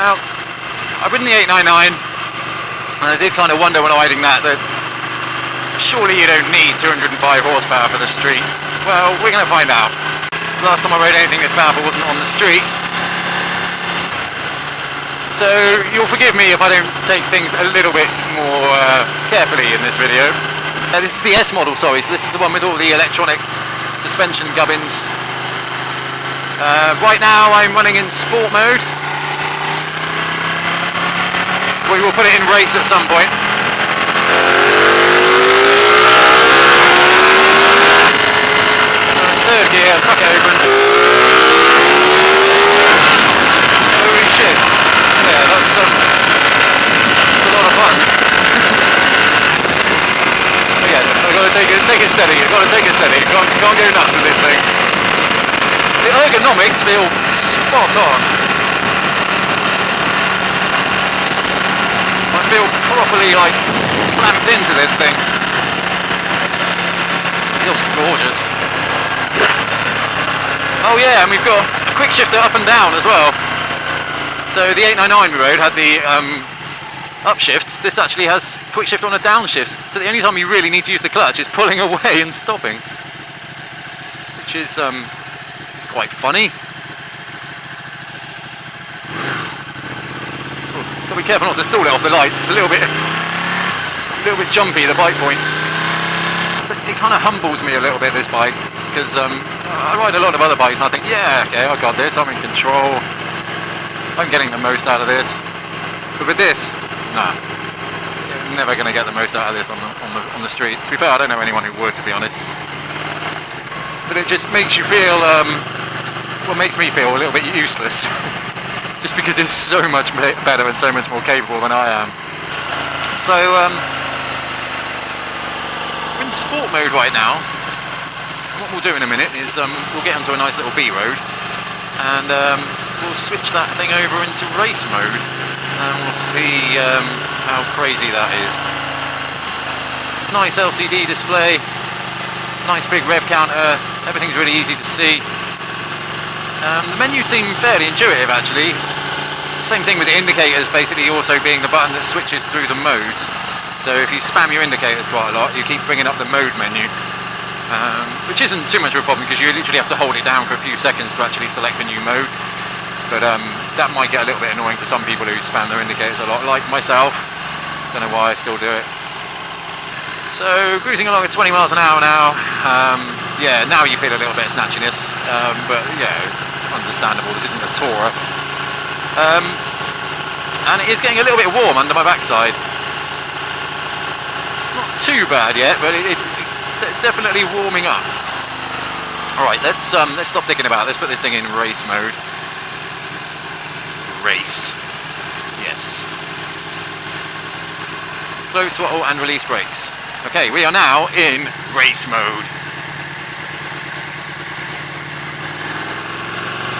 Now, I've ridden the 899, and I did kind of wonder when riding that surely you don't need 205 horsepower for the street. Well, we're going to find out. Last time I rode anything this powerful wasn't on the street. So you'll forgive me if I don't take things a little bit more carefully in this video. This is the S model, sorry, so this is the one with all the electronic suspension gubbins. Right now I'm running in sport mode. We will put it in race at some point. Third gear, crack it open. Holy shit. Yeah, that's a lot of fun. Again, I've got to take it steady. You've got to take it steady. You can't go nuts with this thing. The ergonomics feel spot on. I feel properly like clamped into this thing. It feels gorgeous. Oh yeah, and we've got a quick shifter up and down as well. So the 899 we rode had the upshifts. This actually has quick shift on a downshift. So the only time you really need to use the clutch is pulling away and stopping, which is quite funny. Got to be careful not to stall it off the lights. It's a little bit jumpy, the bike point. It kind of humbles me a little bit, this bike, because I ride a lot of other bikes and I think, yeah, okay, I got this, I'm in control, I'm getting the most out of this. But with this, nah, you're never going to get the most out of this on the street. To be fair, I don't know anyone who would, to be honest. But it just makes you feel, well, makes me feel a little bit useless. Just because it's so much better and so much more capable than I am. So, we're in sport mode right now. And what we'll do in a minute is we'll get onto a nice little B road and we'll switch that thing over into race mode and we'll see how crazy that is. Nice LCD display, nice big rev counter, everything's really easy to see. The menus seem fairly intuitive actually. Same thing with the indicators basically also being the button that switches through the modes. So if you spam your indicators quite a lot, you keep bringing up the mode menu. Which isn't too much of a problem because you literally have to hold it down for a few seconds to actually select a new mode. But that might get a little bit annoying for some people who spam their indicators a lot, like myself. Don't know why I still do it. So cruising along at 20 miles an hour now. Yeah, now you feel a little bit of snatchiness, but yeah, it's understandable. This isn't a Tourer. And it is getting a little bit warm under my backside. Not too bad yet, but it's definitely warming up. Alright, let's stop thinking about this, put this thing in race mode. Race. Yes. Close throttle and release brakes. Okay, we are now in race mode.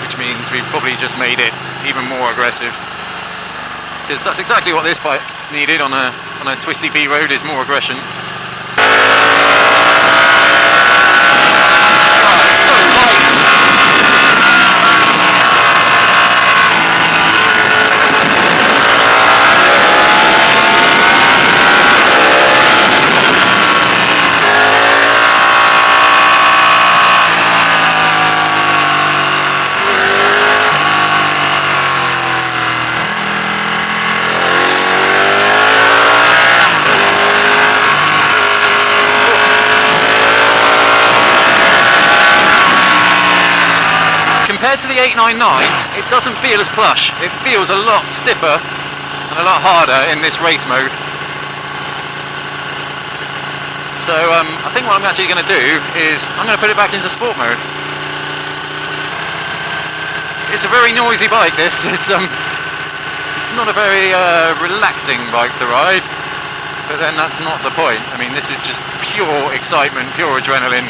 Which means we've probably just made it even more aggressive. Because that's exactly what this bike needed on a twisty B road, is more aggression. Oh, it's so light. Compared to the 899, it doesn't feel as plush. It feels a lot stiffer and a lot harder in this race mode. So I think what I'm actually going to do is I'm going to put it back into sport mode. It's a very noisy bike, this. It's not a very relaxing bike to ride, but then that's not the point. I mean, this is just pure excitement, pure adrenaline.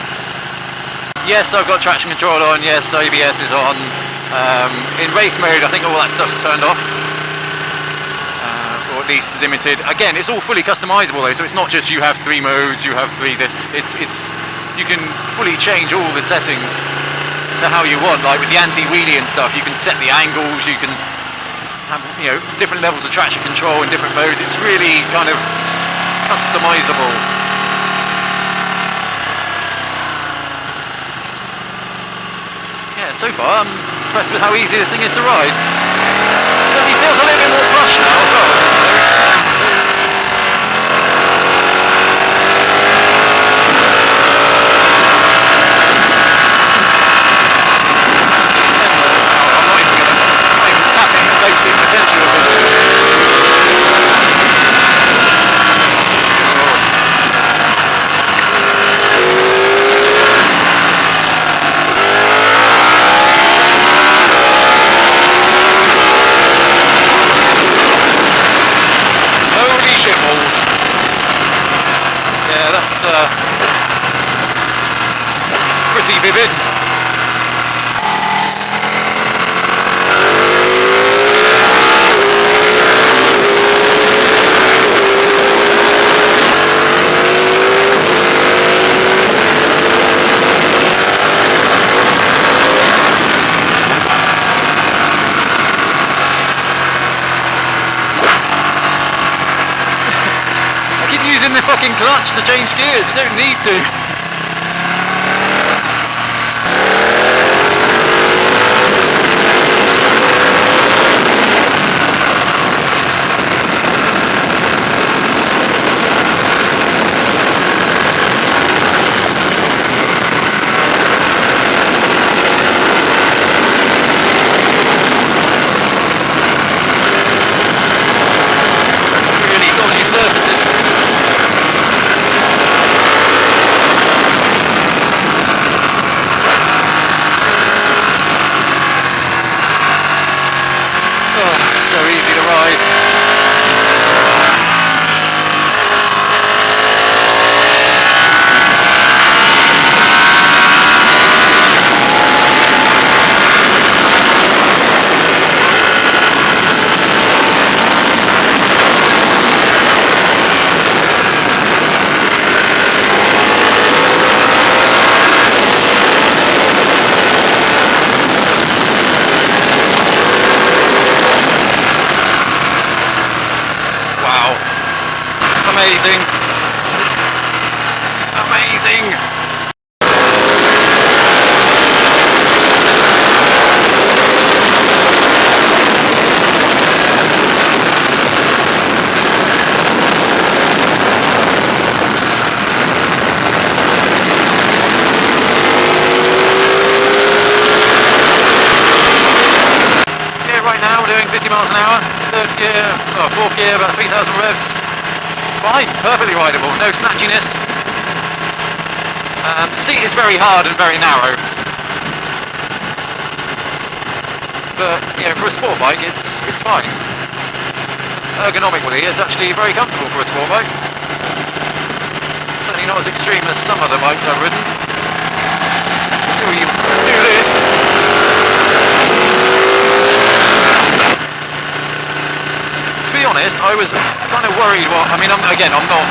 Yes, I've got traction control on, yes, ABS is on. In race mode, I think all that stuff's turned off. Or at least limited. Again, it's all fully customizable though, so it's not just you have 3 modes, you have 3 this. It's you can fully change all the settings to how you want. Like with the anti-wheelie and stuff, you can set the angles, you can have, you know, different levels of traction control in different modes. It's really kind of customizable. Yeah, so far I'm impressed with how easy this thing is to ride. It certainly feels a little bit more plush now as well. Potential of this. Holy shit balls. Yeah, that's pretty vivid. Using the fucking clutch to change gears, you don't need to. Really dodgy surfaces. So easy to ride. Amazing. Amazing. So yeah, right now we're doing 50 miles an hour. Third gear, fourth gear, about 3,000 revs. It's fine, perfectly rideable, no snatchiness. The seat is very hard and very narrow. But, you know, for a sport bike, it's fine. Ergonomically, it's actually very comfortable for a sport bike. Certainly not as extreme as some other bikes I've ridden. Until you do this. To be honest, I was kind of worried. I'm not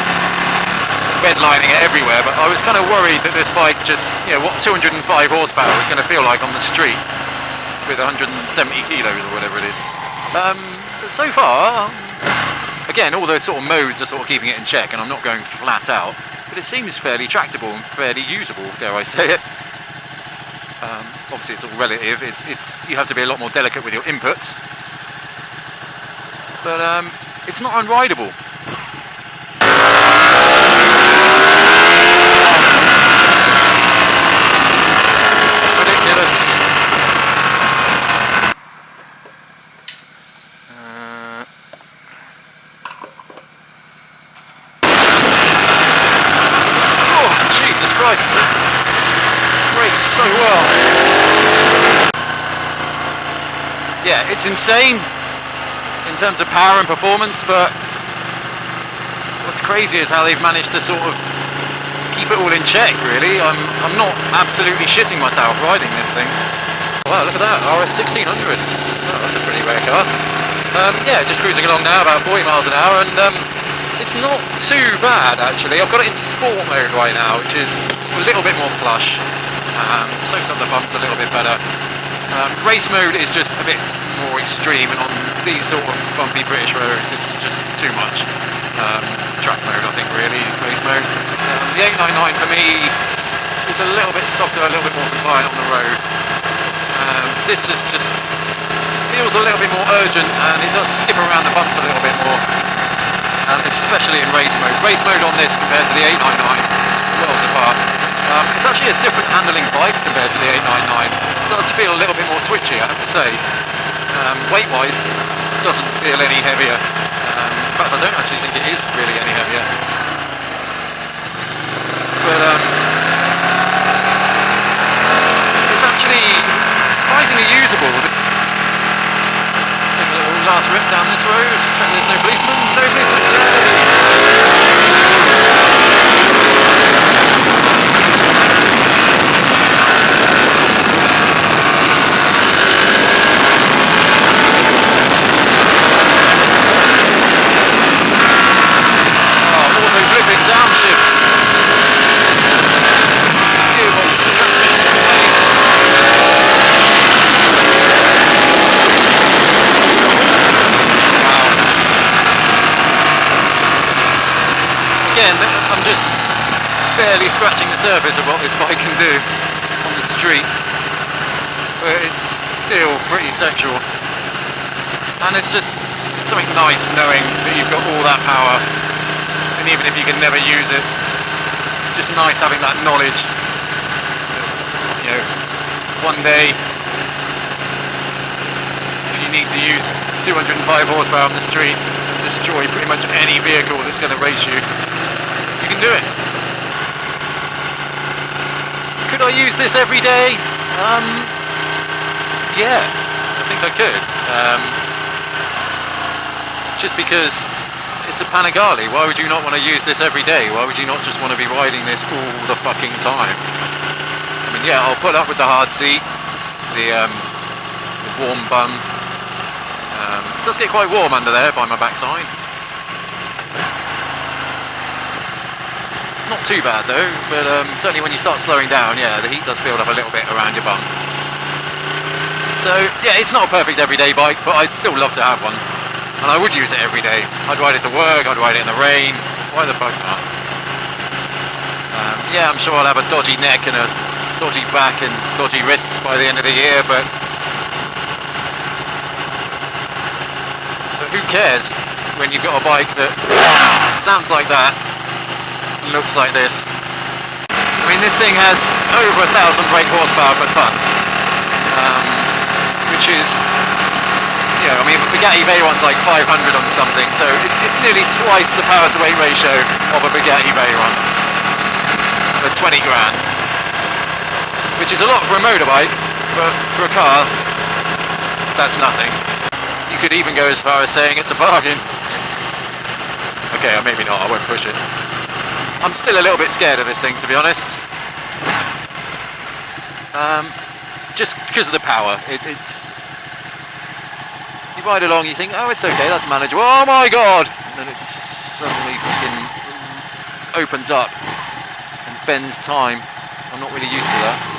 redlining it everywhere, but I was kind of worried that this bike just, you know, what 205 horsepower was going to feel like on the street with 170 kilos or whatever it is. But so far, again, all those sort of modes are sort of keeping it in check, and I'm not going flat out, but it seems fairly tractable and fairly usable, dare I say it. Obviously, it's all relative. It's you have to be a lot more delicate with your inputs. But it's not unrideable. Ridiculous. Oh, Jesus Christ. Brakes so well. Yeah, it's insane in terms of power and performance, but what's crazy is how they've managed to sort of keep it all in check, really. I'm not absolutely shitting myself riding this thing. Wow, look at that, RS 1600. Oh, that's a pretty rare car. Yeah, just cruising along now, about 40 miles an hour, and it's not too bad, actually. I've got it into sport mode right now, which is a little bit more plush. Soaks up the bumps a little bit better. Race mode is just a bit more extreme, and on these sort of bumpy British roads, it's just too much. It's track mode, I think, really, race mode. The 899 for me is a little bit softer, a little bit more compliant on the road. This is just feels a little bit more urgent, and it does skip around the bumps a little bit more, especially in race mode. Race mode on this compared to the 899, worlds apart. It's actually a different handling bike compared to the 899. It does feel a little bit more twitchy, I have to say. Weight-wise, doesn't feel any heavier. In fact, I don't actually think it is really any heavier. But it's actually surprisingly usable. Take a little last rip down this road. Check there's no policeman. No policeman. Barely scratching the surface of what this bike can do on the street, but it's still pretty sexual, and it's just something nice knowing that you've got all that power, and even if you can never use it, it's just nice having that knowledge that, you know, one day if you need to use 205 horsepower on the street and destroy pretty much any vehicle that's going to race you, you can do it. Could I use this every day? Yeah, I think I could. Just because it's a Panigale, why would you not want to use this every day? Why would you not just want to be riding this all the fucking time? I mean, yeah, I'll put up with the hard seat, the warm bum. It does get quite warm under there by my backside. Not too bad though, but certainly when you start slowing down, yeah, the heat does build up a little bit around your bum. So yeah, it's not a perfect everyday bike, but I'd still love to have one. And I would use it every day. I'd ride it to work, I'd ride it in the rain. Why the fuck not? Yeah, I'm sure I'll have a dodgy neck and a dodgy back and dodgy wrists by the end of the year, but who cares when you've got a bike that sounds like that, looks like this. I mean, this thing has over 1,000 brake horsepower per ton, which is, you know, I mean, Bugatti Veyron's like 500 on something, so it's nearly twice the power to weight ratio of a Bugatti Veyron for 20 grand, which is a lot for a motorbike, but for a car, that's nothing. You could even go as far as saying it's a bargain. Okay, or maybe not, I won't push it. I'm still a little bit scared of this thing, to be honest. Just because of the power. It's you ride along, you think, oh, it's okay, that's manageable. Oh my god! And then it just suddenly fucking opens up and bends time. I'm not really used to that.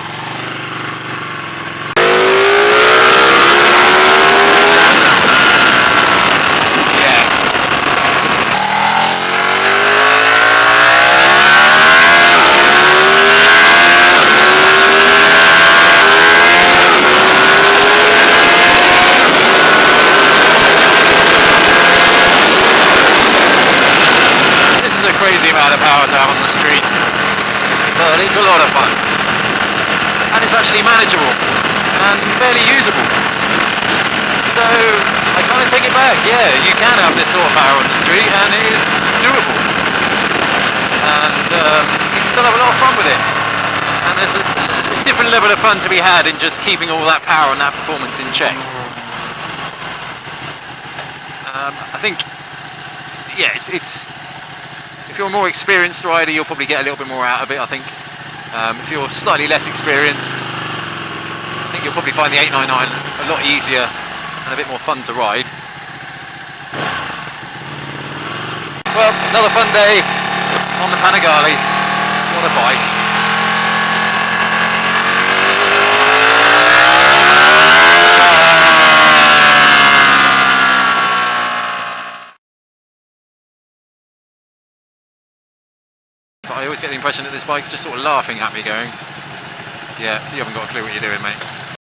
Crazy amount of power to have on the street, but it's a lot of fun, and it's actually manageable and fairly usable, so I kind of take it back. Yeah, you can have this sort of power on the street and it is doable, and you can still have a lot of fun with it, and there's a different level of fun to be had in just keeping all that power and that performance in check. I think, yeah, it's if you're a more experienced rider, you'll probably get a little bit more out of it, I think. If you're slightly less experienced, I think you'll probably find the 899 a lot easier and a bit more fun to ride. Well, another fun day on the Panigale. What a bike. I always get the impression that this bike's just sort of laughing at me going, yeah, you haven't got a clue what you're doing, mate.